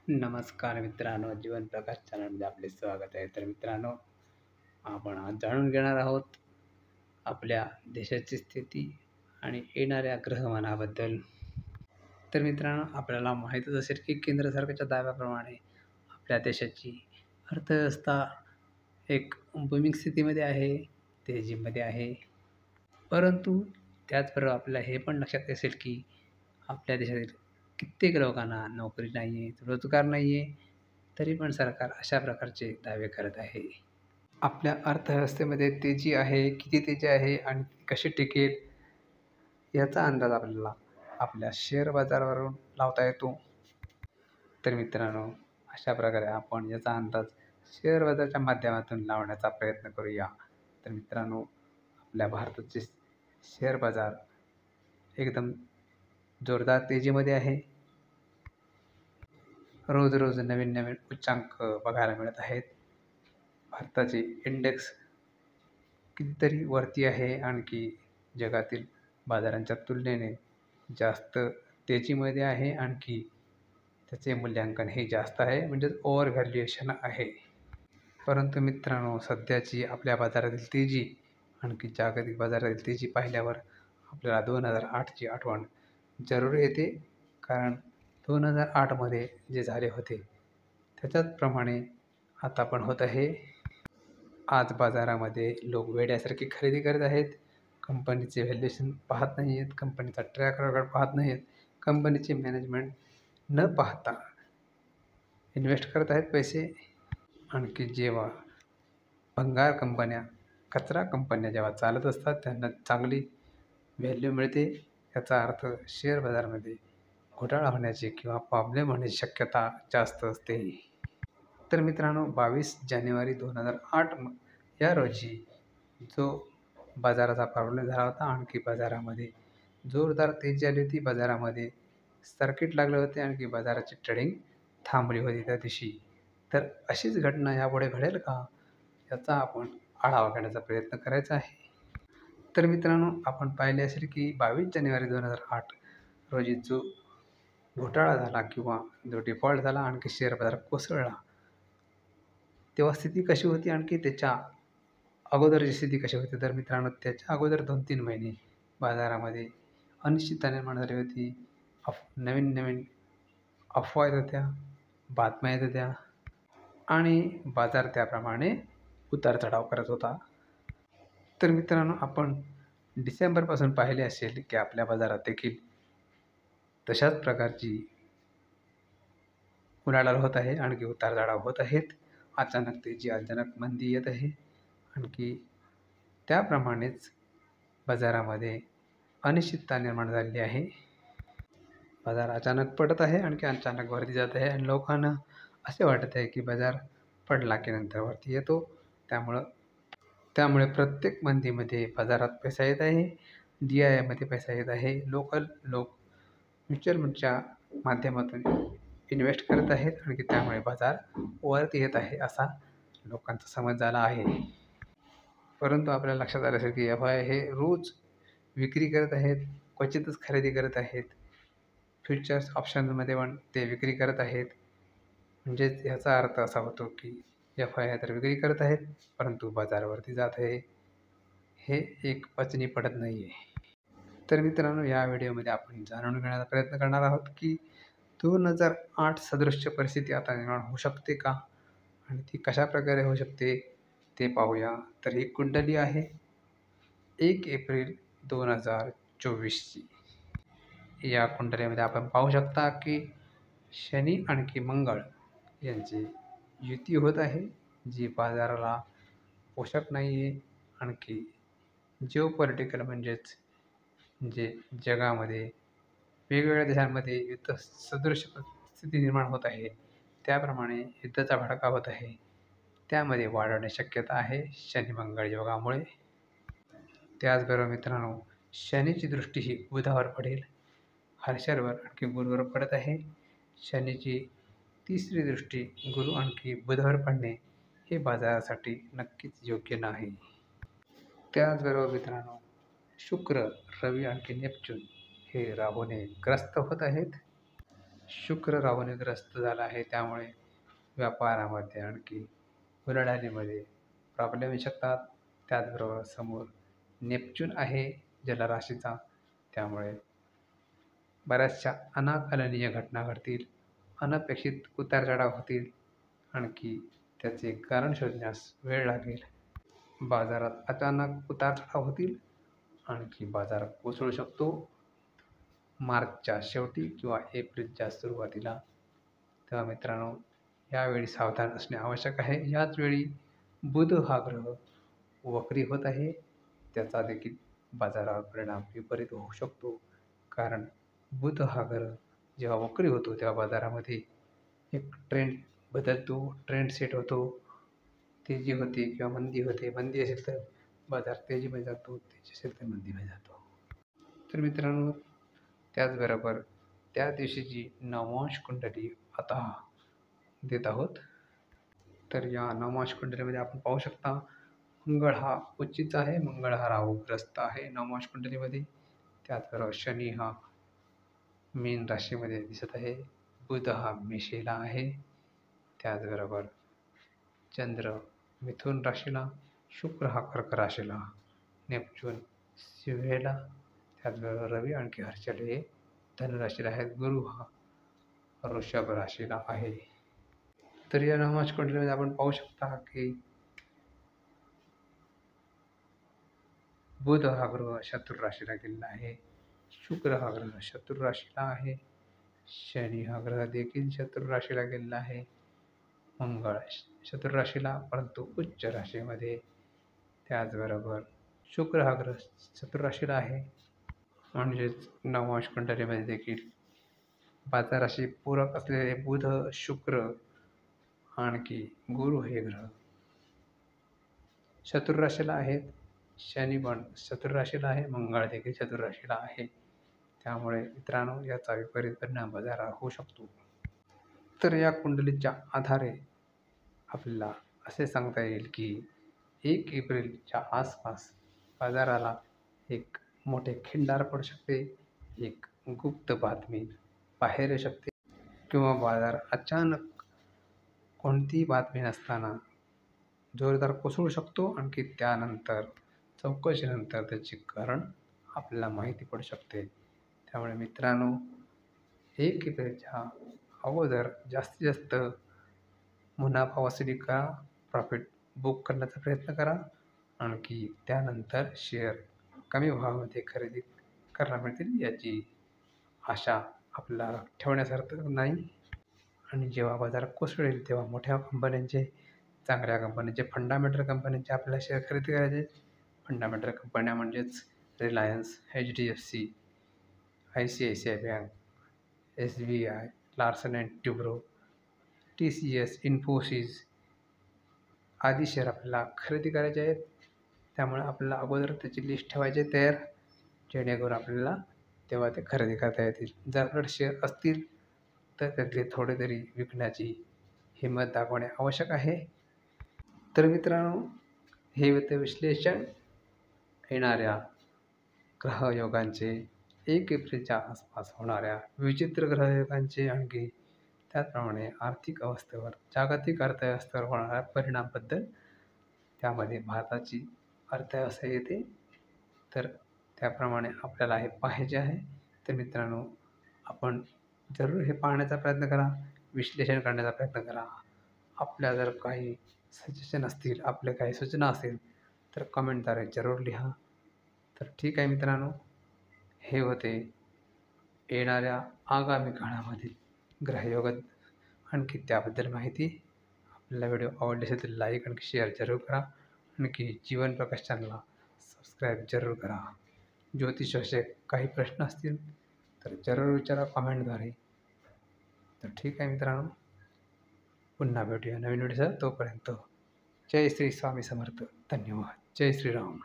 नमस्कार मित्रांनो, जीवन प्रकाश चॅनलमध्ये आपले स्वागत आहे. तर मित्रांनो, आपण आज जाणून घेणार आहोत आपल्या देशाची स्थिती आणि येणाऱ्या ग्रहमानाबद्दल. तर मित्रांनो, आपल्याला माहीतच असेल की केंद्र सरकारच्या दाव्याप्रमाणे आपल्या देशाची अर्थव्यवस्था एक बूमिंग स्थितीमध्ये आहे, तेजीमध्ये आहे. परंतु त्याचबरोबर आपल्याला हे पण लक्षात असेल की आपल्या देशातील कित्येक लोकांना नोकरी नाही आहे, रोजगार नाही आहे, तरी पण सरकार अशा प्रकारचे दावे करत आहे. आपल्या अर्थव्यवस्थेमध्ये तेजी आहे, किती तेजी आहे आणि ती कशी टिकेल याचा अंदाज आपल्याला आपल्या शेअर बाजारावरून लावता येतो. तर मित्रांनो, अशा प्रकारे आपण याचा अंदाज शेअर बाजाराच्या माध्यमातून लावण्याचा प्रयत्न करूया. तर मित्रांनो, आपल्या भारताचे शेअर बाजार एकदम जोरदार तेजीमध्ये आहे. रोज नवीन उच्चांक बघायला मिळत आहेत. भारताचे इंडेक्स कितीतरी वरती आहे, आणखी जगातील बाजारांच्या तुलनेने जास्त तेजीमध्ये आहे. आणखी त्याचे मूल्यांकन हे जास्त आहे, म्हणजेच ओव्हर व्हॅल्युएशन आहे. परंतु मित्रांनो, सध्याची आपल्या बाजारातील तेजी आणखी जागतिक बाजारातील तेजी पाहिल्यावर आपल्याला 2008ची आठवण जरूर येते. कारण 2008मध्ये जे झाले होते त्याच्याचप्रमाणे आता पण होत आहे. आज बाजारामध्ये लोक वेड्यासारखी खरेदी करत आहेत. कंपनीचे व्हॅल्युएशन पाहत नाही आहेत, कंपनीचा ट्रॅक रेकॉर्ड पाहत नाही आहेत, कंपनीचे मॅनेजमेंट न पाहता इन्व्हेस्ट करत आहेत पैसे. आणखी जेव्हा भंगार कंपन्या, कचरा कंपन्या जेव्हा चालत असतात त्यांना चांगली व्हॅल्यू मिळते. याचा अर्थ शेअर बाजारामध्ये घोटाळा होण्याची किंवा प्रॉब्लेम होण्याची शक्यता जास्त असते. तर मित्रांनो, 22 जानेवारी 2008 या रोजी जो बाजाराचा प्रॉब्लेम झाला होता, आणखी बाजारामध्ये जोरदार तेजी आली होती, बाजारामध्ये सर्किट लागले होते, आणखी बाजाराची ट्रेडिंग थांबली होती त्या दिवशी. तर अशीच घटना यापुढे घडेल का, याचा आपण आढावा घेण्याचा प्रयत्न करायचा आहे. तर मित्रांनो, आपण पाहिले असेल की 22 जानेवारी 2008 रोजी जो घोटाळा झाला किंवा जो डिफॉल्ट झाला, आणखी शेअर बाजार कोसळला, तेव्हा स्थिती कशी होती, आणखी त्याच्या अगोदरची स्थिती कशी होती. तर मित्रांनो, त्याच्या अगोदर 2-3 महिने बाजारामध्ये अनिश्चितता निर्माण झाली होती. नवीन अफवा येत होत्या, बातम्या येत होत्या आणि बाजार त्याप्रमाणे उतार-चढाव करत होता. तर मित्रांनो, आपण डिसेंबरपासून पाहिले असेल की आपल्या बाजारात देखील तशाच प्रकारची उलाढाल होत आहे, आणखी उतार-चढाव होत आहेत. अचानक तेजी, अचानक मंदी येत आहे. आणखी त्याप्रमाणेच बाजारामध्ये अनिश्चितता निर्माण झालेली आहे. बाजार अचानक पडत आहे, आणखी अचानक वरती जात आहे आणि लोकांना असे वाटत आहे की बाजार पडला की नंतर वरती येतो. त्यामुळे प्रत्येक मंदीमध्ये बाजारात पैसा येत आहे, DIIमध्ये पैसा येत आहे. लोक म्युच्युअल फंडच्या माध्यमातून इन्व्हेस्ट करत आहेत, आणखी त्यामुळे बाजार वरती येत आहे असा लोकांचा समज झाला आहे. परंतु आपल्या लक्षात आलं असेल की FI हे रोज विक्री करत आहेत, क्वचितच खरेदी करत आहेत. फ्युचर्स ऑप्शनमध्ये पण ते विक्री करत आहेत. म्हणजेच याचा अर्थ असा होतो की FI तर विक्री करत आहेत, परंतु बाजारावरती जात आहे. हे एक पचनी पडत नाही आहे. तर मित्रांनो, या व्हिडिओमध्ये आपण जाणून घेण्याचा प्रयत्न करणार आहोत की 2008 सदृश्य परिस्थिती आता निर्माण होऊ शकते का, आणि ती कशाप्रकारे होऊ शकते ते पाहूया. तर ही कुंडली आहे 1 एप्रिल 2024ची. या कुंडलीमध्ये आपण पाहू शकता की शनी आणखी मंगळ यांची युती होत आहे, जी बाजाराला पोषक नाही आहे. आणखी जिओपॉलिटिकल म्हणजेच जे जगामध्ये वेगवेगळ्या देशांमध्ये युद्ध सदृश परिस्थिती निर्माण होत आहे, त्याप्रमाणे युद्धाचा भडका होत आहे. त्यामध्ये वाढ होण्याची शक्यता आहे शनी मंगळ योगामुळे. त्याचबरोबर मित्रांनो, शनीची दृष्टी ही बुधावर पडेल, हर्षरवर आणखी गुरुवर पडत आहे. शनीची तिसरी दृष्टी गुरु आणखी बुधावर पडणे हे बाजारासाठी नक्कीच योग्य नाही. त्याचबरोबर मित्रांनो, शुक्र, रवी आणखी नेपच्यून हे राहूने ग्रस्त होत आहेत. शुक्र राहूने ग्रस्त झाला आहे, त्यामुळे व्यापारामध्ये आणखी उलाढालीमध्ये प्रॉब्लेम येऊ शकतात. त्याचबरोबर समोर नेपच्यून आहे जलराशीचा, त्यामुळे बऱ्याचशा अनाकलनीय घटना घडतील, अनपेक्षित उतारचढाव होतील, आणखी त्याचे कारण शोधण्यास वेळ लागेल. बाजारात अचानक उतारचढाव होतील, आणखी बाजार कोसळू शकतो मार्चच्या शेवटी किंवा एप्रिलच्या सुरुवातीला. तेव्हा मित्रांनो, यावेळी सावधान असणे आवश्यक आहे. याच वेळी बुध हा ग्रह वक्री होत आहे, त्याचा देखील बाजारावर परिणाम विपरीत होऊ शकतो. कारण बुध हा ग्रह जेव्हा वक्री होतो तेव्हा बाजारामध्ये एक ट्रेंड बदलतो, ट्रेंड सेट होतो, तेजी होते किंवा मंदी होते. मंदी असेल तर बाजार तेजीमध्ये जातो, तेजी असेल तर मंदीमध्ये जातो. तर मित्रांनो, त्याचबरोबर त्या दिवशीची नवमांश कुंडली आता देत आहोत. तर या नवमांश कुंडलीमध्ये आपण पाहू शकता, मंगळ हा उच्चीचा आहे, मंगळ हा राहुग्रस्त आहे नवमांश कुंडलीमध्ये. त्याचबरोबर शनी हा मीन राशीमध्ये दिसत आहे, बुध हा मेषेला आहे, त्याचबरोबर चंद्र मिथुन राशीला, शुक्र हा कर्क राशीला, नेपच्यून सिंहेला, त्याचबरोबर रवी आणखी हर्षल हे धनुराशीला आहेत, गुरु हा वृषभ राशीला आहे. तर या नवमांश कुंडलीमध्ये आपण पाहू शकता की बुध हा ग्रह शत्रू राशीला गेलेला आहे, शुक्र हा ग्रह शत्रू राशीला आहे, शनी हा ग्रह देखील शत्रू राशीला गेलेला आहे, मंगळ शत्रू राशीला परंतु उच्च राशीमध्ये, त्याचबरोबर शुक्र हा ग्रह शत्रू राशीला आहे. म्हणजेच नवमांश कुंडलीमध्ये देखील बाजाराशी पूरक असलेले बुध, शुक्र आणखी गुरु हे ग्रह शत्रू राशीला आहेत. शनी पण शत्रू राशीला आहे, मंगळ देखील शत्रू राशीला आहे. त्यामुळे मित्रांनो, याचा विपरीत परिणाम बाजारावर होऊ शकतो. तर या कुंडलीच्या आधारे आपल्याला असे सांगता येईल की 1 एप्रिलच्या आसपास बाजाराला एक मोठे खिंडार पडू शकते, एक गुप्त बातमी बाहेर येऊ शकते, किंवा बाजार अचानक कोणतीही बातमी नसताना जोरदार कोसळू शकतो. आणखी त्यानंतर चौकशीनंतर त्याचे कारण आपल्याला माहिती पडू शकते. त्यामुळे मित्रांनो, 1 एप्रिलच्या अगोदर जास्तीत जास्त मुनाफा वसुली करा, प्रॉफिट बुक करण्याचा प्रयत्न करा, आणखी त्यानंतर शेअर कमी भावामध्ये खरेदी करायला मिळतील याची आशा आपल्याला ठेवण्यासारखं नाही. आणि जेव्हा बाजार कोसळेल तेव्हा मोठ्या कंपन्यांचे, चांगल्या कंपन्यांचे, फंडामेंटल कंपन्यांचे आपल्याला शेअर खरेदी करायचे. फंडामेंटल कंपन्या म्हणजेच Reliance, HDFC, ICICI bank, SBI, Larsen and Toubro, TCS, Infosys आदी शेअर आपल्याला खरेदी करायचे आहेत. त्यामुळे आपल्याला अगोदर त्याची लिस्ट ठेवायची तयार, जेणेकरून आपल्याला तेव्हा ते खरेदी करता येतील. जर आपल्याकडे शेअर असतील तर त्यातले थोडे तरी विकण्याची हिंमत दाखवणे आवश्यक आहे. तर मित्रांनो, हे होते विश्लेषण येणाऱ्या ग्रहयोगांचे, 1 एप्रिलच्या आसपास होणाऱ्या विचित्र ग्रहयोगांचे, आणखी त्याचप्रमाणे आर्थिक अवस्थेवर, जागतिक अर्थव्यवस्थेवर होणाऱ्या परिणामाबद्दल. त्यामध्ये भारताची अर्थव्यवस्था येते, तर त्याप्रमाणे आपल्याला हे पाहायचे आहे. तर मित्रांनो, आपण जरूर हे पाहण्याचा प्रयत्न करा, विश्लेषण करण्याचा प्रयत्न करा. आपल्या जर काही सजेशन असतील, आपल्या काही सूचना असतील तर कमेंटद्वारे जरूर लिहा. तर ठीक आहे मित्रांनो, हे होते येणाऱ्या आगामी काळामधील ग्रहयोग आणखी त्याबद्दल माहिती. आपल्याला व्हिडिओ आवडले असेल तर लाईक आणखी शेअर जरूर करा. आणखी जीवन प्रकाश चॅनलला सबस्क्राईब जरूर करा. ज्योतिषविषयक काही प्रश्न असतील तर जरूर विचारा कमेंटद्वारे. तर ठीक आहे मित्रांनो, पुन्हा भेटूया नवीन व्हिडिओसह. तोपर्यंत जय श्री स्वामी समर्थ. धन्यवाद. जय श्रीराम.